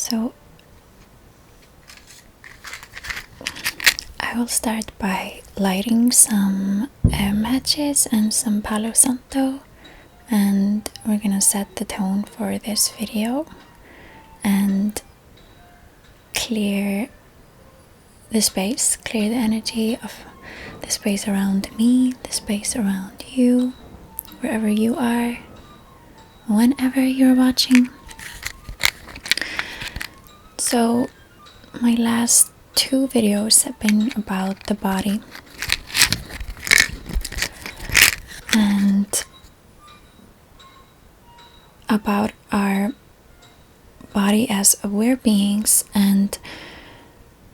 So I will start by lighting some matches and some Palo Santo, and we're gonna set the tone for this video and clear the space, clear the energy of the space around me, the space around you, wherever you are, whenever you're watching. So my last 2 videos have been about the body and about our body as aware beings, and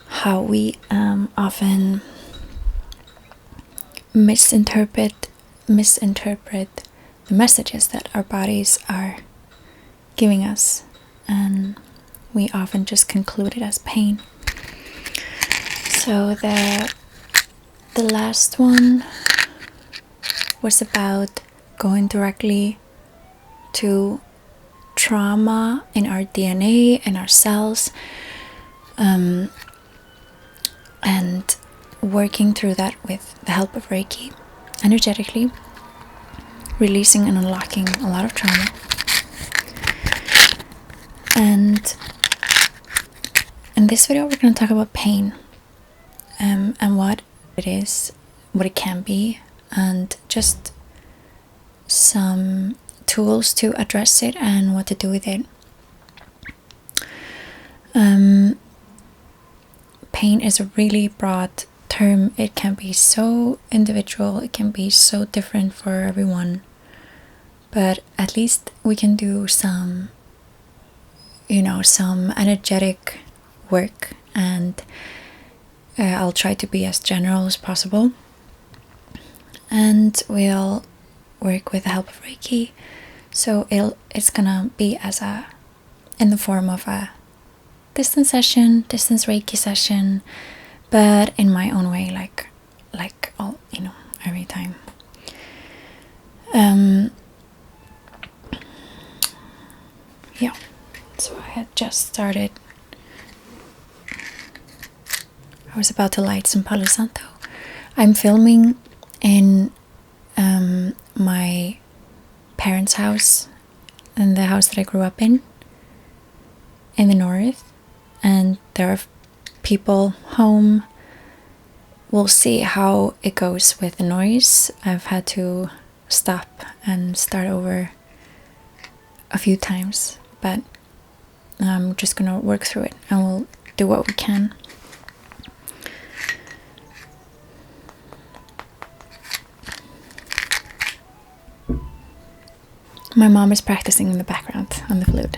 how we often misinterpret the messages that our bodies are giving us, and we often just conclude it as pain. So the last one was about going directly to trauma in our DNA and our cells, and working through that with the help of Reiki, energetically releasing and unlocking a lot of trauma. And in this video we're going to talk about pain, and what it is, what it can be, and just some tools to address it and what to do with it. Pain is a really broad term. It can be so individual, it can be so different for everyone, but at least we can do some energetic work, and I'll try to be as general as possible, and we'll work with the help of Reiki. So it's gonna be in the form of a distance Reiki session, but in my own way, like all, every time. Yeah, so I had just started. I was about to light some Palo Santo. I'm filming in my parents' house, in the house that I grew up in the north, and there are people home. We'll see how it goes with the noise. I've had to stop and start over a few times, but I'm just gonna work through it and we'll do what we can. My mom is practicing in the background on the flute.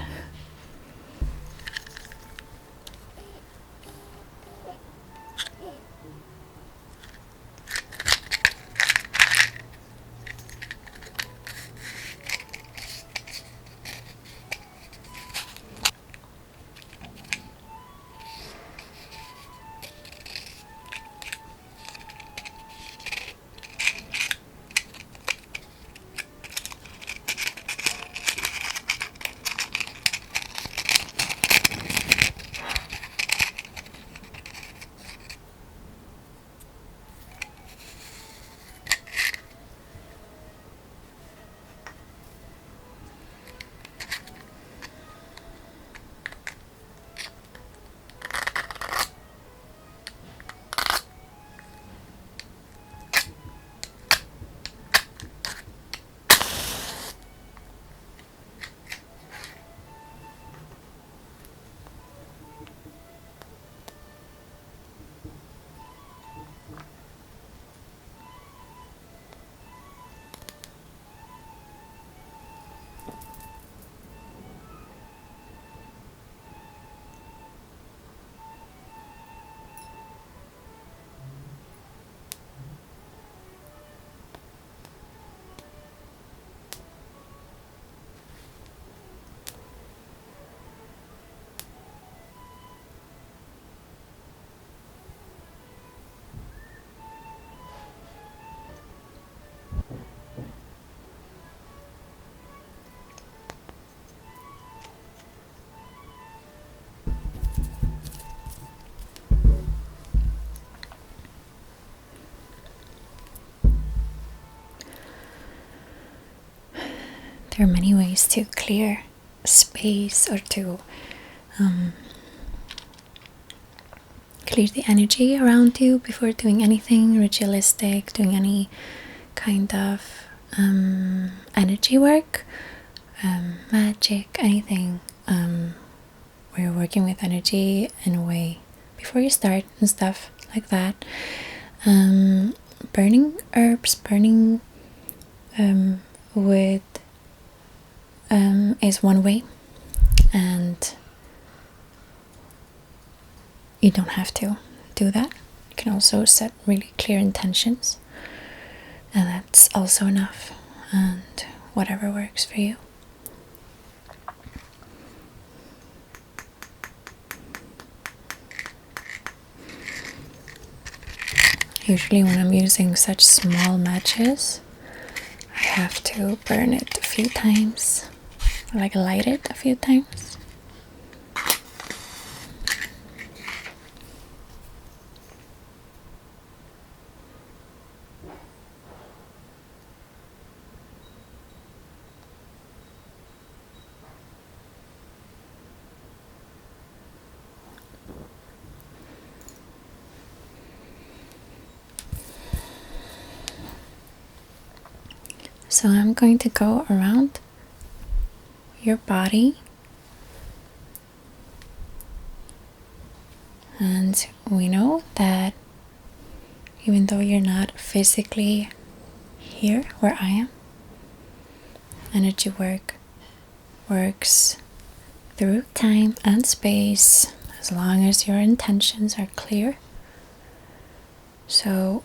there are many ways to clear space or to clear the energy around you before doing anything ritualistic, doing any kind of energy work, magic, anything where you're working with energy in a way before you start and stuff like that. Burning herbs, burning wood is one way, and you don't have to do that. You can also set really clear intentions, and that's also enough, and whatever works for you. Usually when I'm using such small matches, I have to burn it a few times, like light it a few times. So I'm going to go around your body, and we know that even though you're not physically here where I am, energy work works through time and space as long as your intentions are clear. So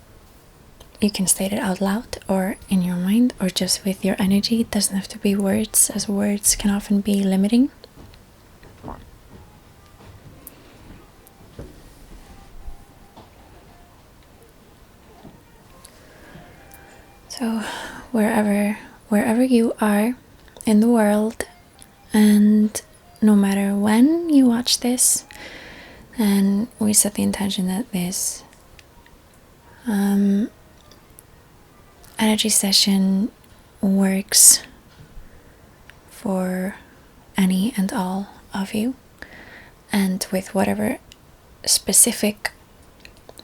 you can state it out loud or in your mind or just with your energy. It doesn't have to be words, as words can often be limiting. So wherever you are in the world, and no matter when you watch this, and we set the intention that this energy session works for any and all of you, and with whatever specific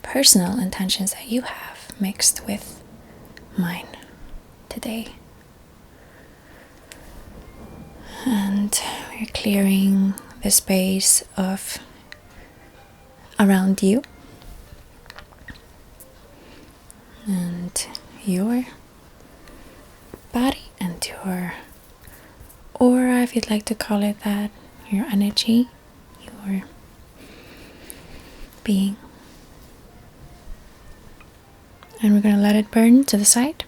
personal intentions that you have mixed with mine today. And we're clearing the space of around you and your body and your aura, if you'd like to call it that, your energy, your being. And we're going to let it burn to the side.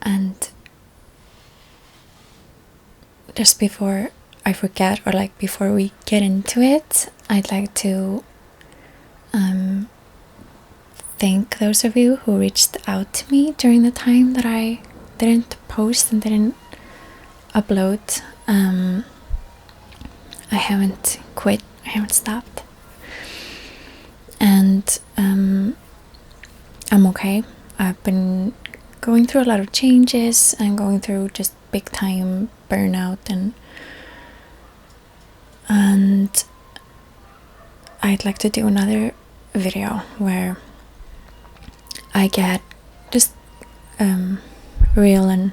And just before I forget, or like before we get into it, I'd like to thank those of you who reached out to me during the time that I didn't post and didn't upload. I haven't quit, I haven't stopped, and I'm okay. I've been going through a lot of changes and going through just big time burnout, and I'd like to do another video where I get just real and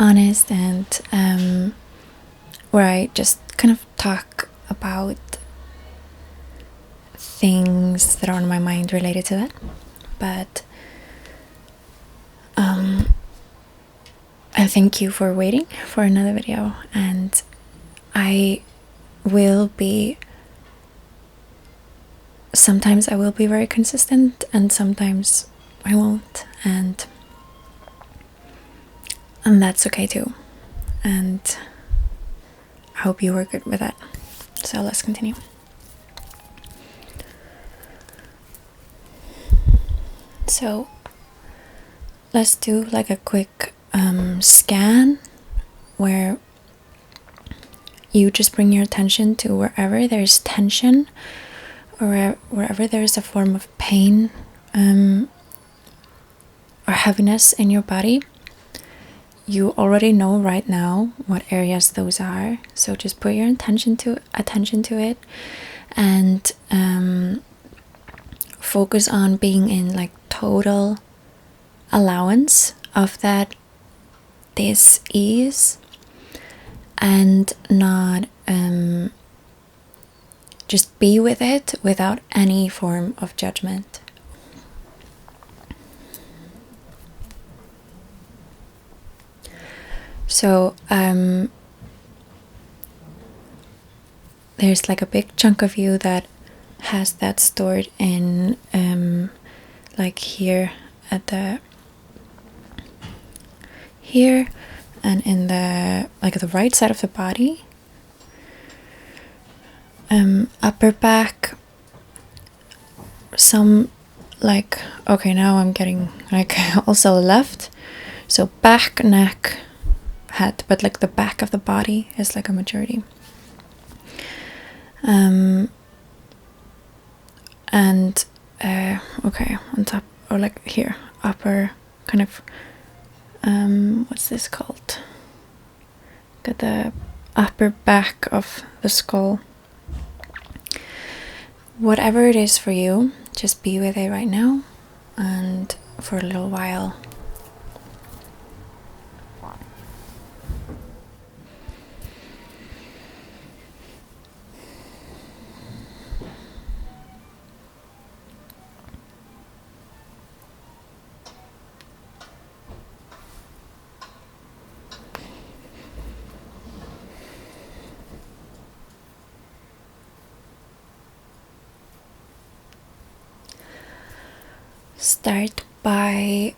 honest, and where I just kind of talk about things that are on my mind related to that. But I thank you for waiting for another video, and sometimes I will be very consistent and sometimes I won't, and that's okay too. And I hope you were good with that. So let's continue. So let's do like a quick scan where you just bring your attention to wherever there's tension or wherever there's a form of pain or heaviness in your body. You already know right now what areas those are, so just put your attention to it and focus on being in like total allowance of that dis-ease, and not just be with it without any form of judgment. So there's like a big chunk of you that has that stored in like here at the here and in the like the right side of the body, upper back, some like, okay, now I'm getting like also left, so back, neck, head, but like the back of the body is like a majority. And okay, on top, or like here, upper kind of what's this called? Got the upper back of the skull. Whatever it is for you, just be with it right now and for a little while. Start by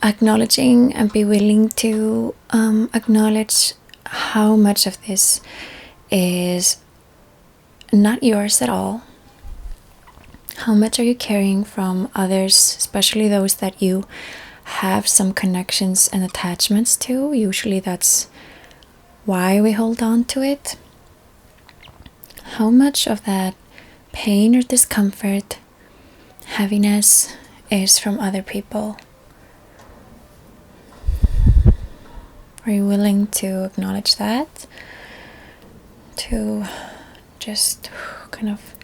acknowledging and be willing to acknowledge how much of this is not yours at all. How much are you carrying from others, especially those that you have some connections and attachments to? Usually that's why we hold on to it. How much of that pain or discomfort, heaviness is from other people? Are you willing to acknowledge that? To just kind of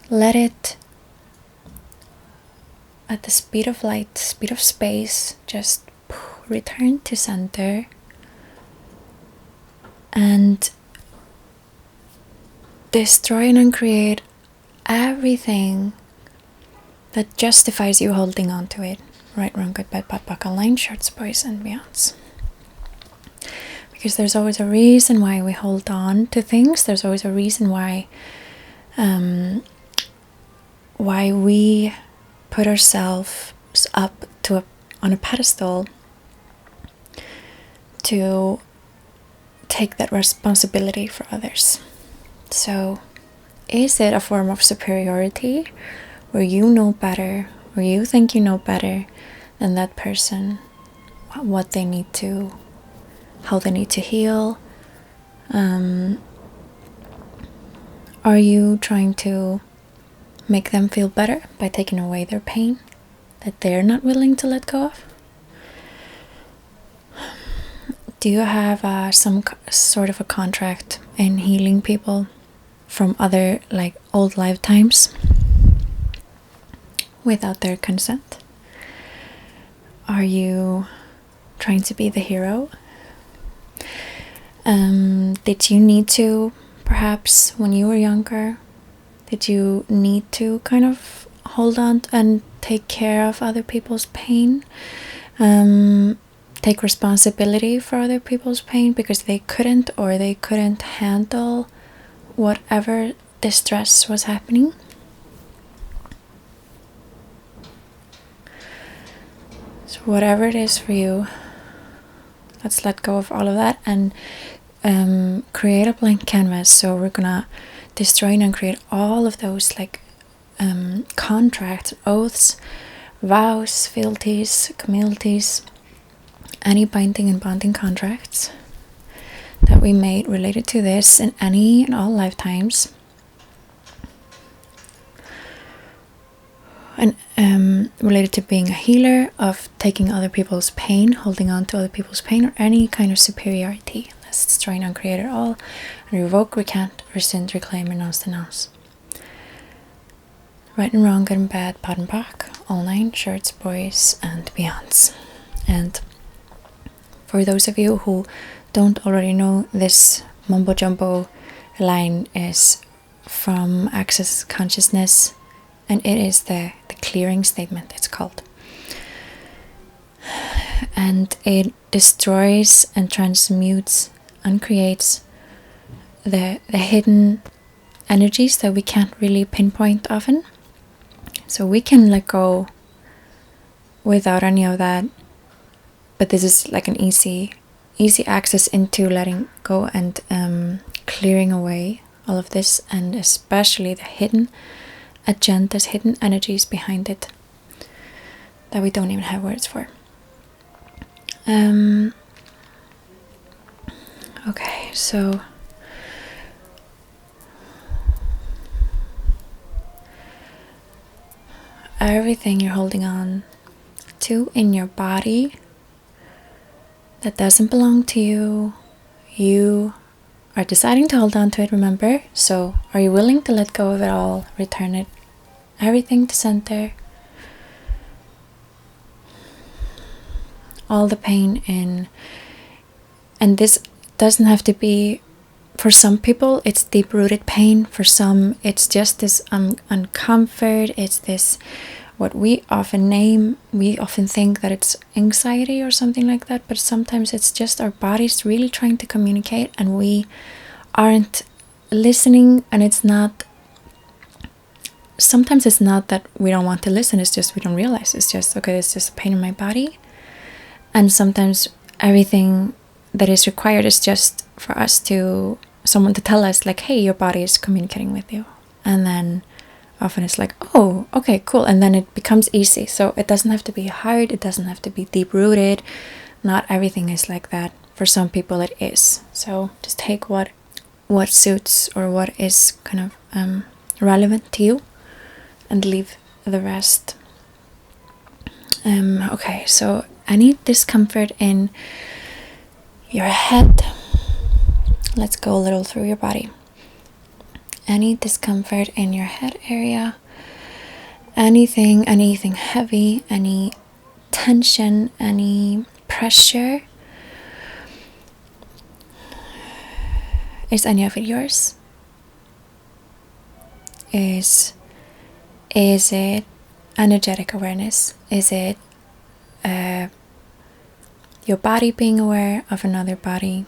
let it, at the speed of light, speed of space, just return to center and destroy and uncreate everything that justifies you holding on to it. Right, wrong, good, bad, pot, buckle, line, shorts, boys, and beyonds. Because there's always a reason why we hold on to things. There's always a reason why we put ourselves up to on a pedestal to take that responsibility for others. So is it a form of superiority where you know better, or you think you know better than that person, what they need to, how they need to heal? Are you trying to make them feel better by taking away their pain that they're not willing to let go of? Do you have some sort of a contract in healing people from other like old lifetimes without their consent? Are you trying to be the hero? Did you need to, perhaps when you were younger, did you need to kind of hold on and take care of other people's pain? Take responsibility for other people's pain because they couldn't, or they couldn't handle whatever distress was happening? So whatever it is for you, let's let go of all of that and create a blank canvas. So we're gonna destroy and create all of those like contracts, oaths, vows, fealties, communities, any binding and bonding contracts that we made related to this in any and all lifetimes. And related to being a healer, of taking other people's pain, holding on to other people's pain, or any kind of superiority. Let's destroy and uncreate it all, and revoke, recant, rescind, reclaim, renounce, denounce. Right and wrong, good and bad, bad and back, all nine shirts, boys and beyonds. And for those of you who don't already know, this mumbo jumbo line is from Access Consciousness, and it is the clearing statement, it's called. And it destroys and transmutes and creates the hidden energies that we can't really pinpoint often. So we can let go without any of that, but this is like an easy access into letting go and clearing away all of this, and especially the hidden agendas, hidden energies behind it that we don't even have words for. Okay, so everything you're holding on to in your body that doesn't belong to you, you are deciding to hold on to it, remember? So are you willing to let go of it all, return it, everything to center? All the pain in, and this doesn't have to be, for some people it's deep-rooted pain, for some it's just this uncomfort, it's this, what we often think that it's anxiety or something like that, but sometimes it's just our bodies really trying to communicate and we aren't listening. And it's not, sometimes it's not that we don't want to listen, it's just we don't realize, it's just, okay, it's just pain in my body. And sometimes everything that is required is just for us to, someone to tell us like, hey, your body is communicating with you. And then often it's like, oh, okay, cool. And then it becomes easy. So it doesn't have to be hard. It doesn't have to be deep rooted. Not everything is like that. For some people it is. So just take what suits or what is kind of relevant to you and leave the rest. Okay, so any discomfort in your head, let's go a little through your body. Any discomfort in your head area, anything heavy, any tension, any pressure, is any of it yours? Is it energetic awareness? Is it your body being aware of another body?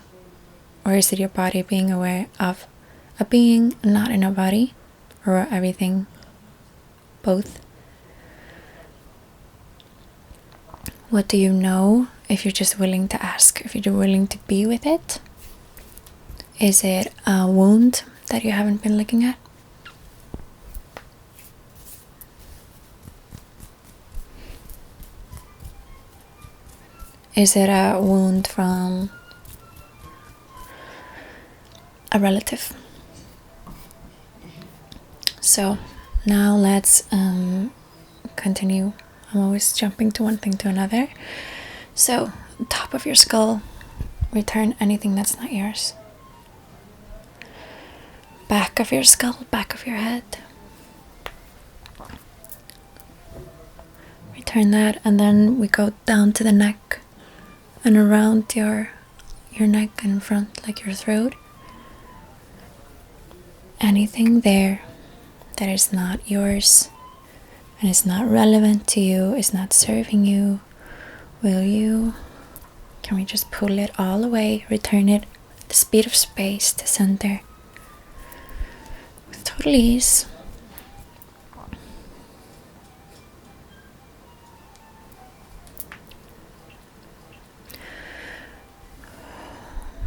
Or is it your body being aware of a being not in a body? Or everything? Both? What do you know if you're just willing to ask? If you're willing to be with it? Is it a wound that you haven't been looking at? Is it a wound from a relative? So now let's continue. I'm always jumping to one thing to another. So top of your skull, return anything that's not yours. Back of your skull, back of your head, return that. And then we go down to the neck and around your neck and in front, like your throat. Anything there that is not yours and is not relevant to you, is not serving you, can we just pull it all away, return it at the speed of space to center with total ease.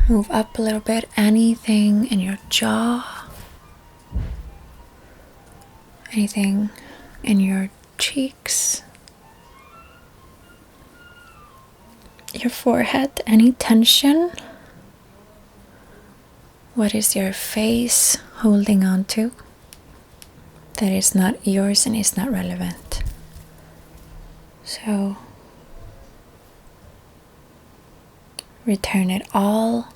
Move up a little bit. Anything in your jaw, anything in your cheeks, your forehead, any tension. What is your face holding on to that is not yours and is not relevant? So return it all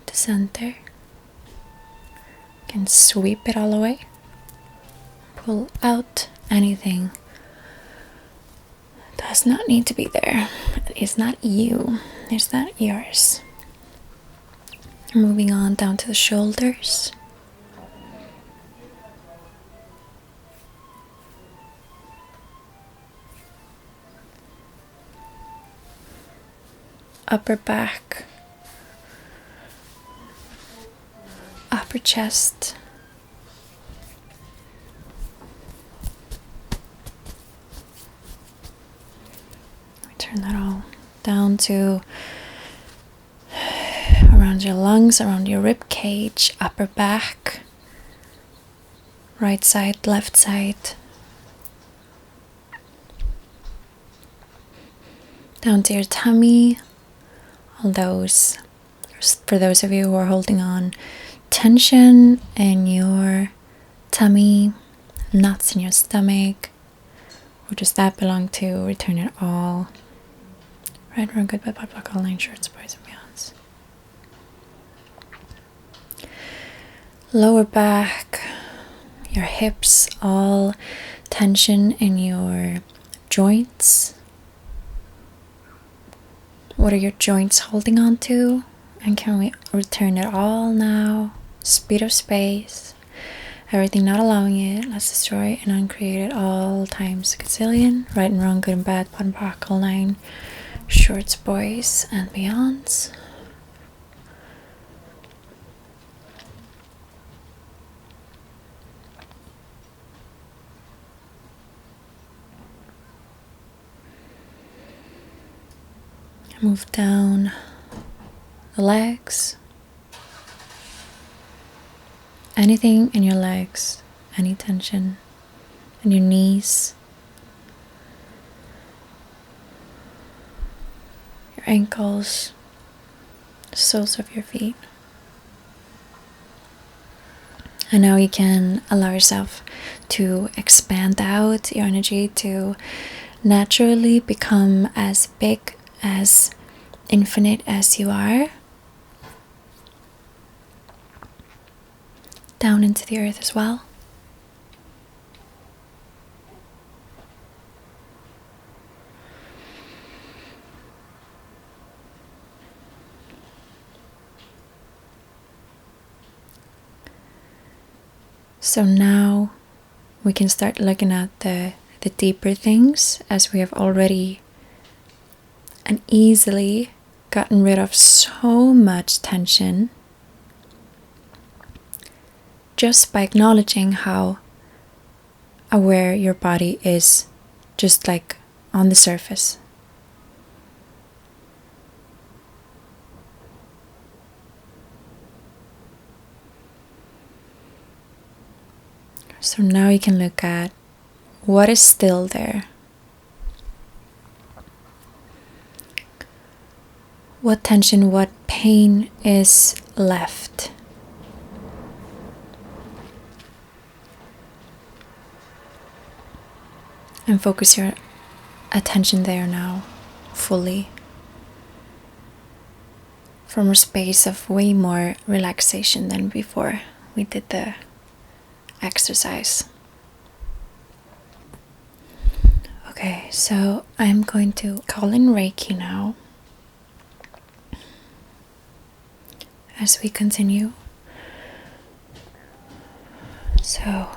to center. You can sweep it all away. Pull out anything that does not need to be there. It's not you. It's not yours. Moving on down to the shoulders. Upper back. Upper chest. Turn that all down to around your lungs, around your rib cage, upper back, right side, left side, down to your tummy. All those, for those of you who are holding on tension in your tummy, knots in your stomach, what does that belong to? Return it all. Right, wrong, good, bad, bad, black, all 9 shorts, boys and beyonds. Lower back, your hips, all tension in your joints. What are your joints holding on to? And can we return it all now? Speed of space. Everything not allowing it. Let's destroy and uncreate it all times a gazillion. Right and wrong, good and bad, bottom, black, all 9 shorts, boys and beyonds. Move down the legs. Anything in your legs, any tension in your knees, your ankles, the soles of your feet. And now you can allow yourself to expand out your energy to naturally become as big, as infinite as you are. Down into the earth as well. So now we can start looking at the deeper things, as we have already and easily gotten rid of so much tension just by acknowledging how aware your body is, just like on the surface. So now you can look at what is still there. What tension, what pain is left. And focus your attention there now, fully. From a space of way more relaxation than before we did the exercise. Okay, so I'm going to call in Reiki now as we continue. So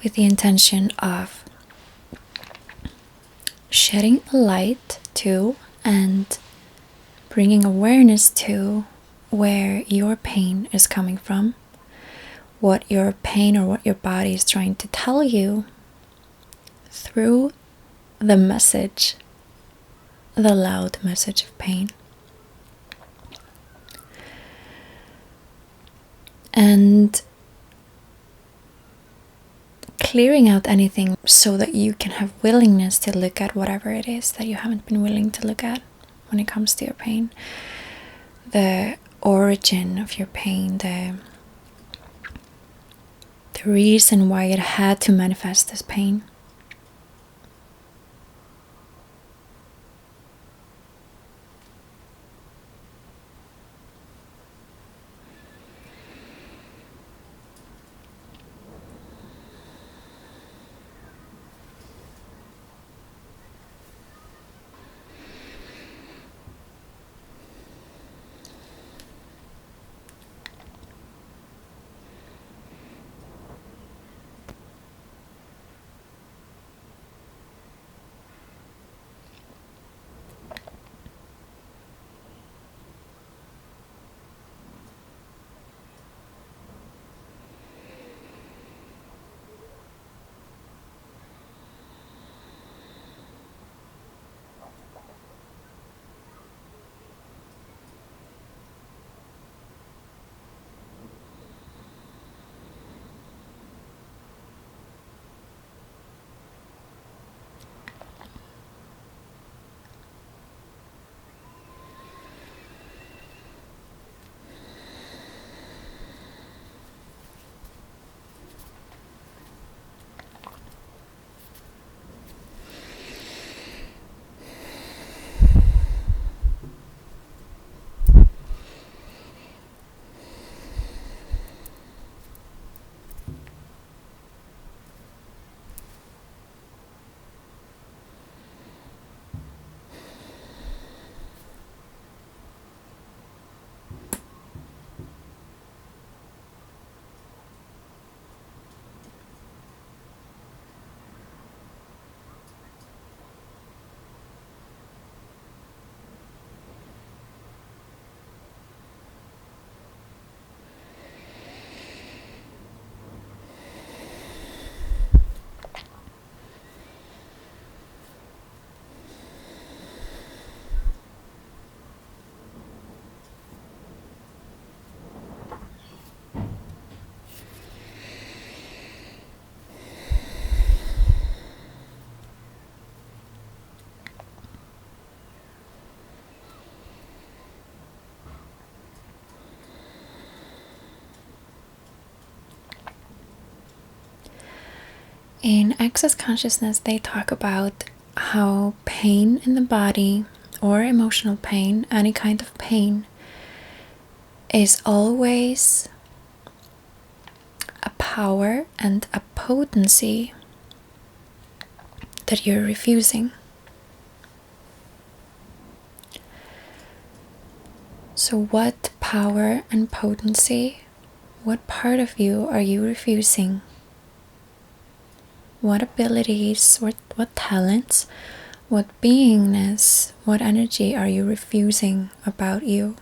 with the intention of shedding a light to and bringing awareness to where your pain is coming from, what your pain or what your body is trying to tell you through the message, the loud message of pain. And clearing out anything so that you can have willingness to look at whatever it is that you haven't been willing to look at when it comes to your pain. The origin of your pain, the reason why it had to manifest as pain. In Access Consciousness, they talk about how pain in the body, or emotional pain, any kind of pain, is always a power and a potency that you're refusing. So what power and potency, what part of you are you refusing? What abilities, what talents, what beingness, what energy are you refusing about you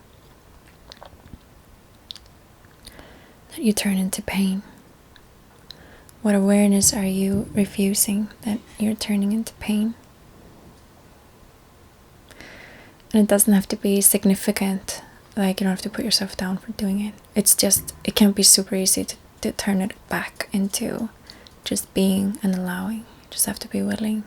that you turn into pain? What awareness are you refusing that you're turning into pain? And it doesn't have to be significant, like you don't have to put yourself down for doing it. It's just, it can be super easy to turn it back into just being and allowing. You just have to be willing.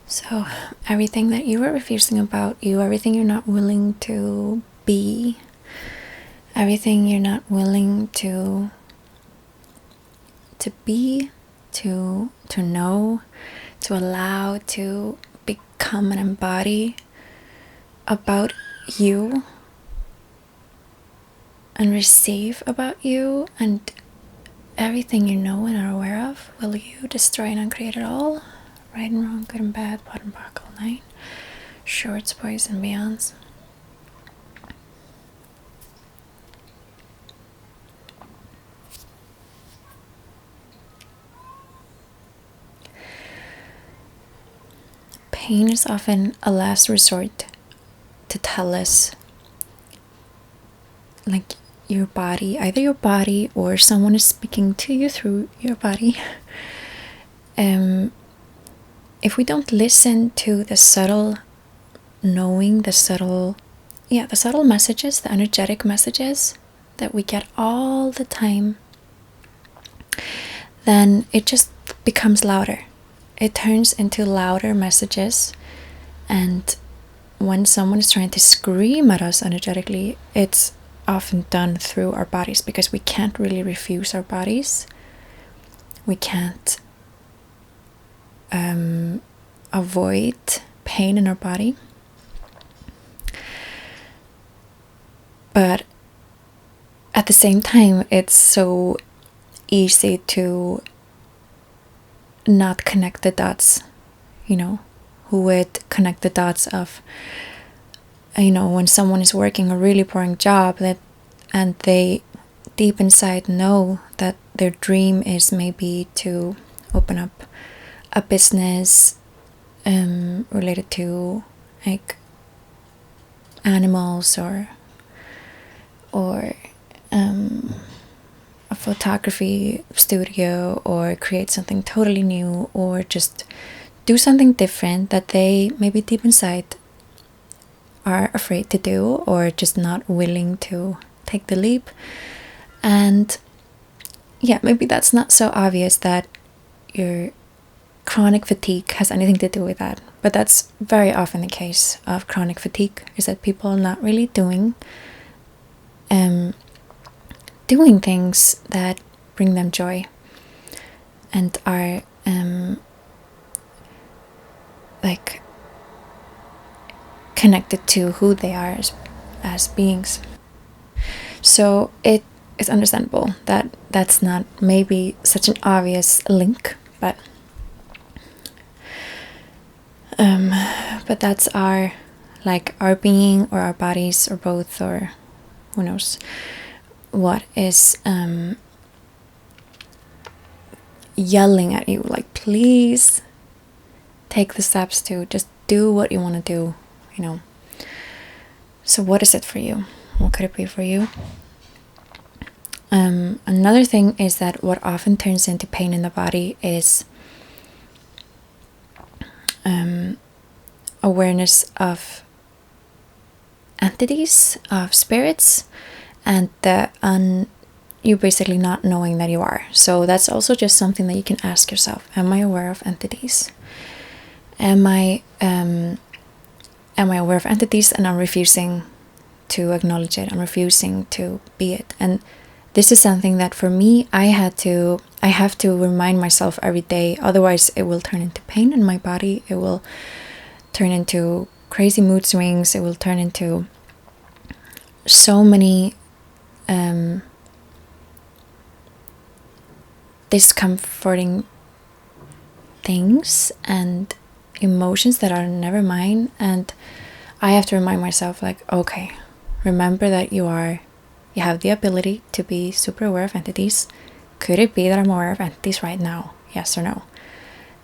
So everything that you are refusing about you, everything you're not willing to be, everything you're not willing to be, to know, to allow, to become and embody about you and receive about you, and everything you know and are aware of, will you destroy and uncreate it all? Right and wrong, good and bad, pot and bark, all night, shorts, boys and beyonds. Pain is often a last resort to tell us, like, your body, either your body or someone is speaking to you through your body. If we don't listen to the subtle knowing, the subtle messages, the energetic messages that we get all the time, then it just becomes louder. It turns into louder messages, and when someone is trying to scream at us energetically, it's often done through our bodies, because we can't really refuse our bodies. We can't avoid pain in our body. But at the same time, it's so easy to not connect the dots. Who would connect the dots of, when someone is working a really boring job, and they deep inside know that their dream is maybe to open up a business related to like animals or a photography studio, or create something totally new, or just do something different that they maybe deep inside are afraid to do, or just not willing to take the leap. And yeah, maybe that's not so obvious that your chronic fatigue has anything to do with that, but that's very often the case of chronic fatigue, is that people are not really doing things that bring them joy, and are like connected to who they are as beings. So it is understandable that that's not maybe such an obvious link, but that's our being, or our bodies, or both, or who knows what is yelling at you, like, please take the steps to just do what you want to do. So what is it for you? What could it be for you? Another thing is that what often turns into pain in the body is awareness of entities, of spirits, and you basically not knowing that you are. So that's also just something that you can ask yourself. Am I aware of entities? Am I aware of entities, and I'm refusing to acknowledge it? I'm refusing to be it. And this is something that for me, I have to remind myself every day. Otherwise, it will turn into pain in my body. It will turn into crazy mood swings. It will turn into so many discomforting things and emotions that are never mine. And I have to remind myself, like, okay, remember that you have the ability to be super aware of entities. Could it be that I'm aware of entities right now? Yes or no?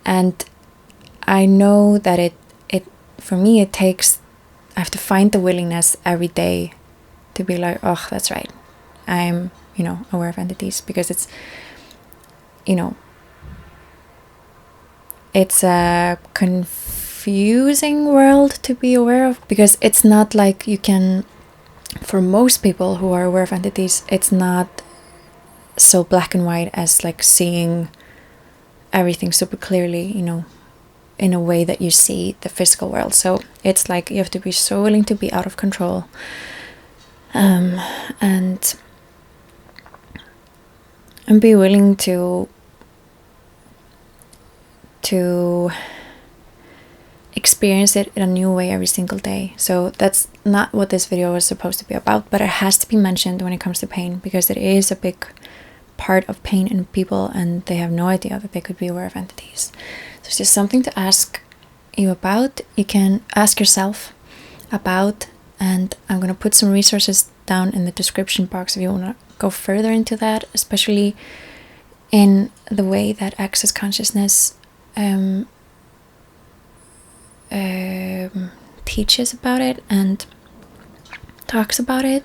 And I know that it for me, it takes, I have to find the willingness every day to be like, oh, that's right, I'm aware of entities, because it's it's a confusing world to be aware of, because it's not like you can, for most people who are aware of entities, it's not so black and white as like seeing everything super clearly, in a way that you see the physical world. So it's like you have to be so willing to be out of control, and be willing to experience it in a new way every single day. So that's not what this video was supposed to be about, but it has to be mentioned when it comes to pain, because it is a big part of pain in people and they have no idea that they could be aware of entities. So it's just something to ask you about. You can ask yourself about, and I'm going to put some resources down in the description box if you want to go further into that, especially in the way that access consciousness teaches about it and talks about it,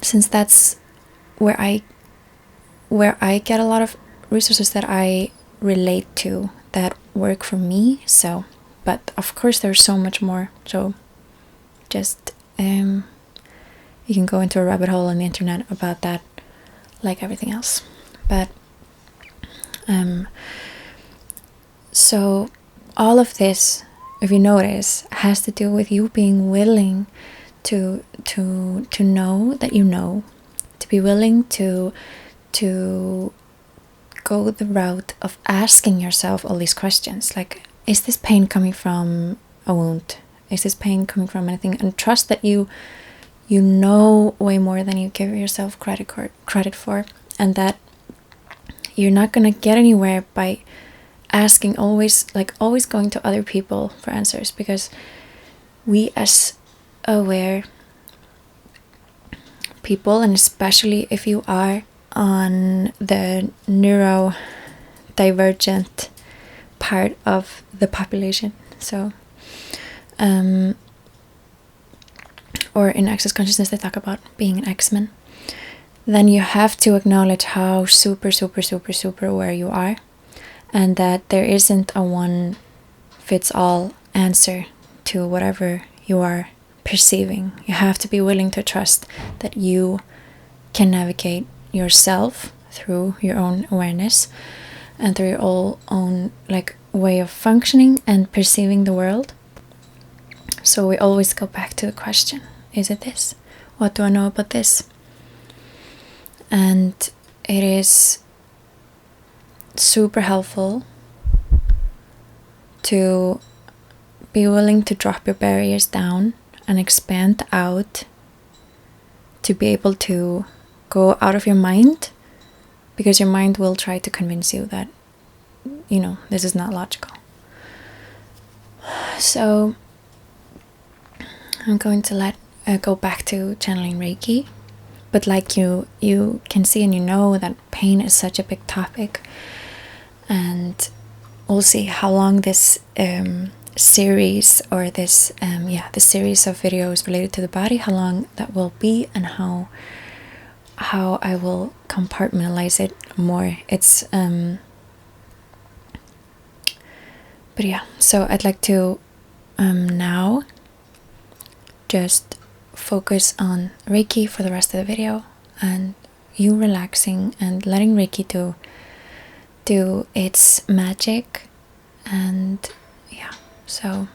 since that's where I get a lot of resources that I relate to, that work for me. So, but of course there's so much more, so just you can go into a rabbit hole on the internet about that, like everything else. But so all of this, if you notice, has to do with you being willing to know that you know, to be willing to go the route of asking yourself all these questions, like, is this pain coming from a wound? Is this pain coming from anything? And trust that you know way more than you give yourself credit for, and that you're not gonna get anywhere by asking always going to other people for answers, because we as aware people, and especially if you are on the neurodivergent part of the population, so or in access consciousness they talk about being an X-Men, then you have to acknowledge how super aware you are, and that there isn't a one fits all answer to whatever you are perceiving. You have to be willing to trust that you can navigate yourself through your own awareness and through your own like way of functioning and perceiving the world. So we always go back to the question, is it this? What do I know about this? And it is super helpful to be willing to drop your barriers down and expand out, to be able to go out of your mind, because your mind will try to convince you that, you know, this is not logical. So I'm going to go back to channeling Reiki. But like you can see and you know that pain is such a big topic, and we'll see how long this series, or this the series of videos related to the body, how long that will be, and how I will compartmentalize it more. It's but yeah, so I'd like to now just focus on Reiki for the rest of the video, and you relaxing and letting Reiki do its magic. And yeah, so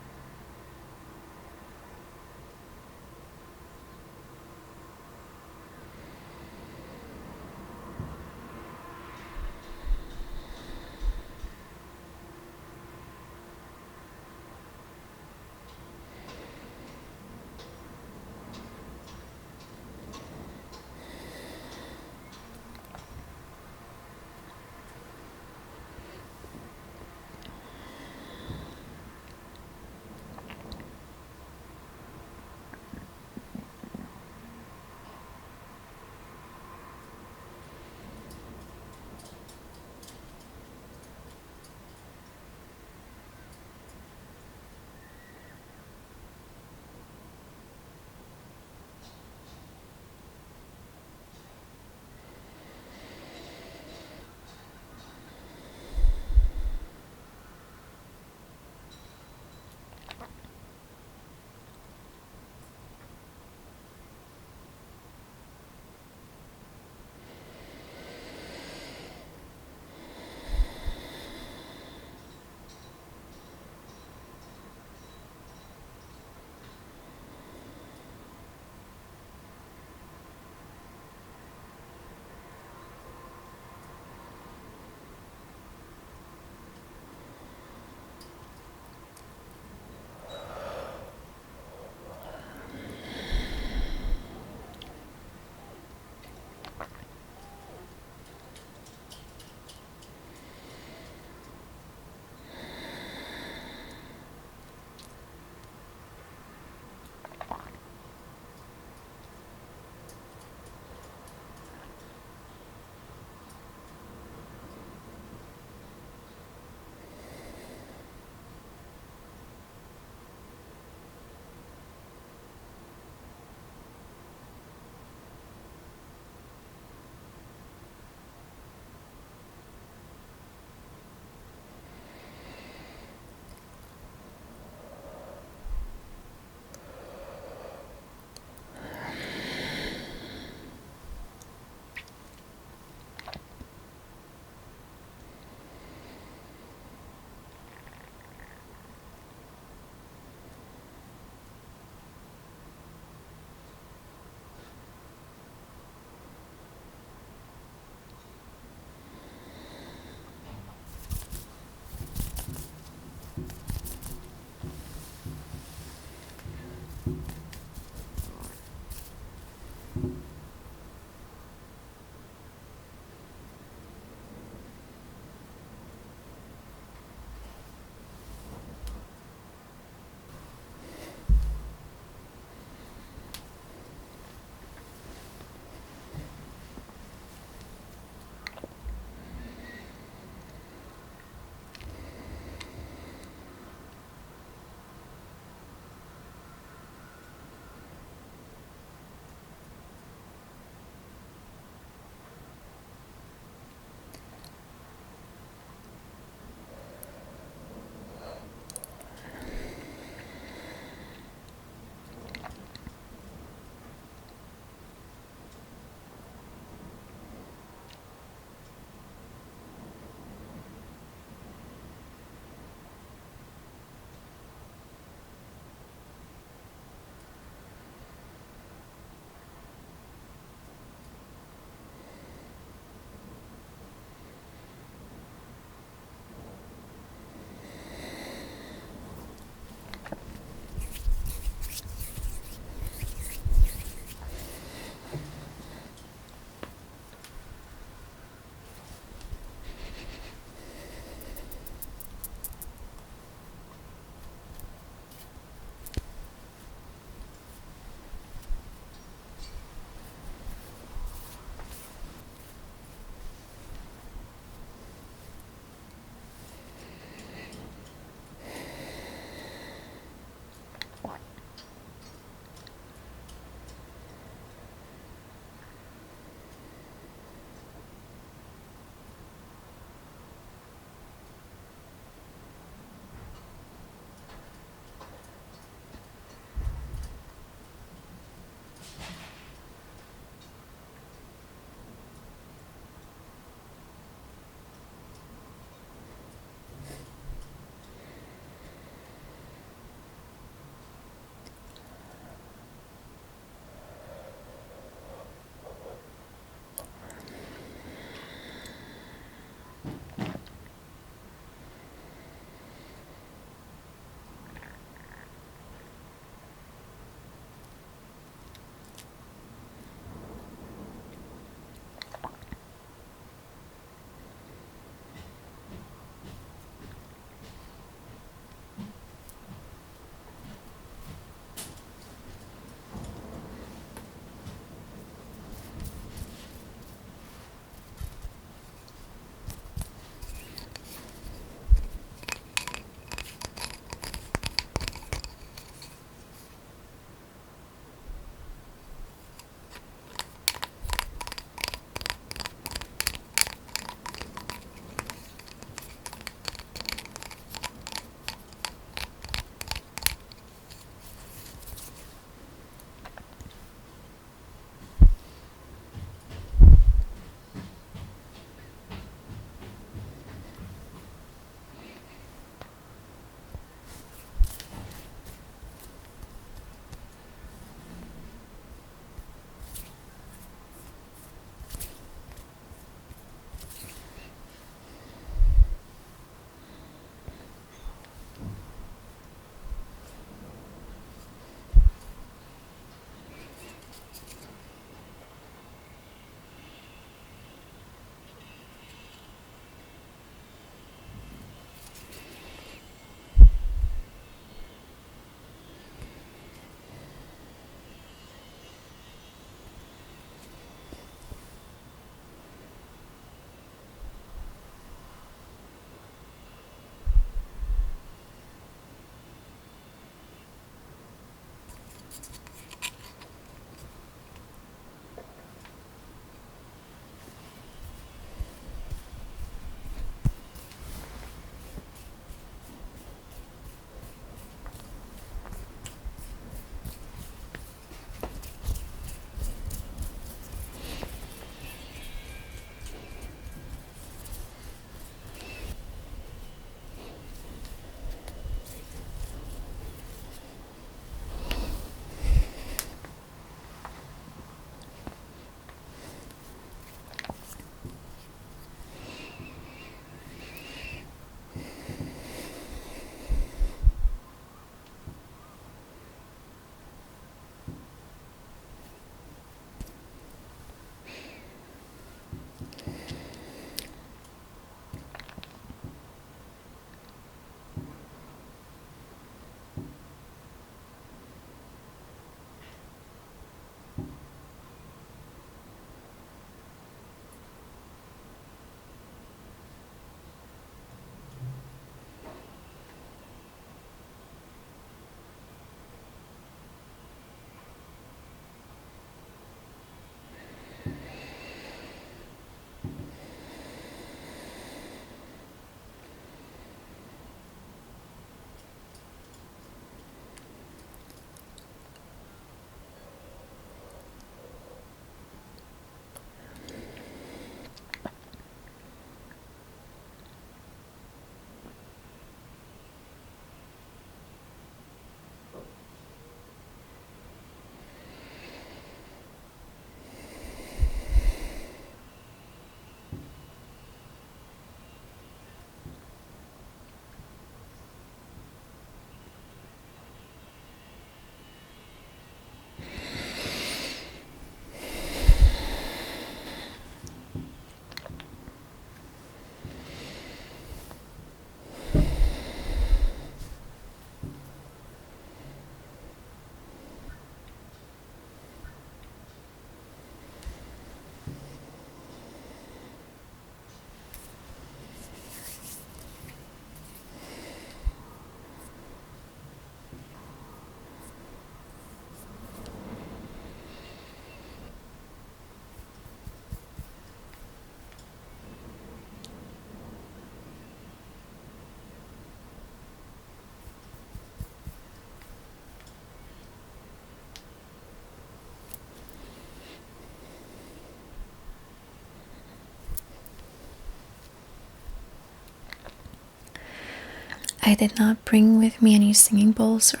I did not bring with me any singing bowls or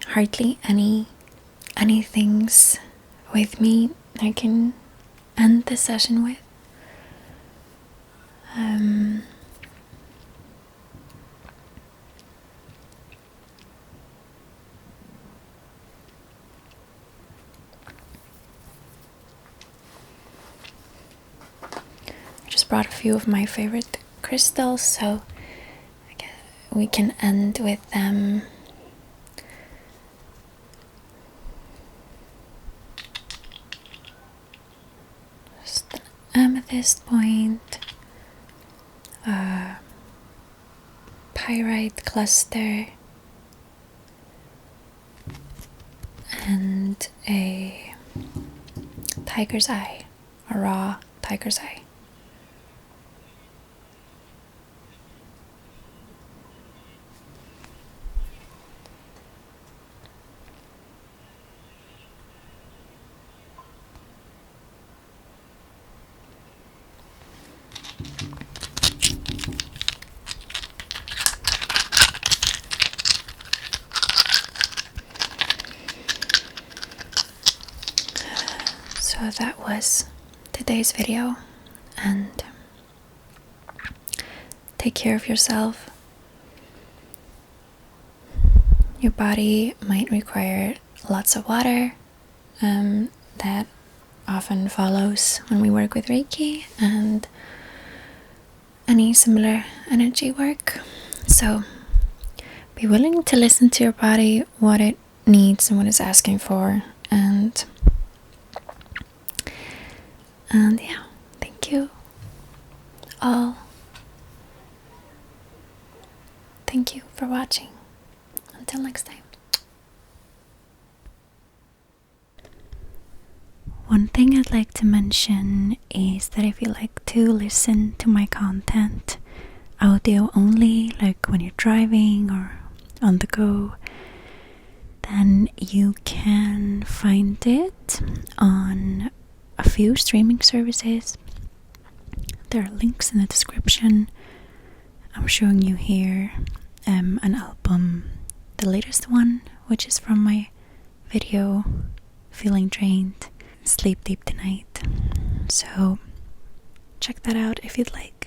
hardly any things with me I can end the session with. I just brought a few of my favorite crystals, so I guess we can end with them. Just an amethyst point, a pyrite cluster, and a tiger's eye, a raw tiger's eye. So that was today's video, and take care of yourself. Your body might require lots of water. That often follows when we work with Reiki and any similar energy work. So be willing to listen to your body, what it needs and what it's asking for, and yeah, thank you all. Thank you for watching. Until next time. One thing I'd like to mention is that if you like to listen to my content audio only, like when you're driving or on the go, then you can find it on a few streaming services. There are links in the description. I'm showing you here an album, the latest one, which is from my video Feeling Drained, Sleep Deep Tonight. So check that out if you'd like.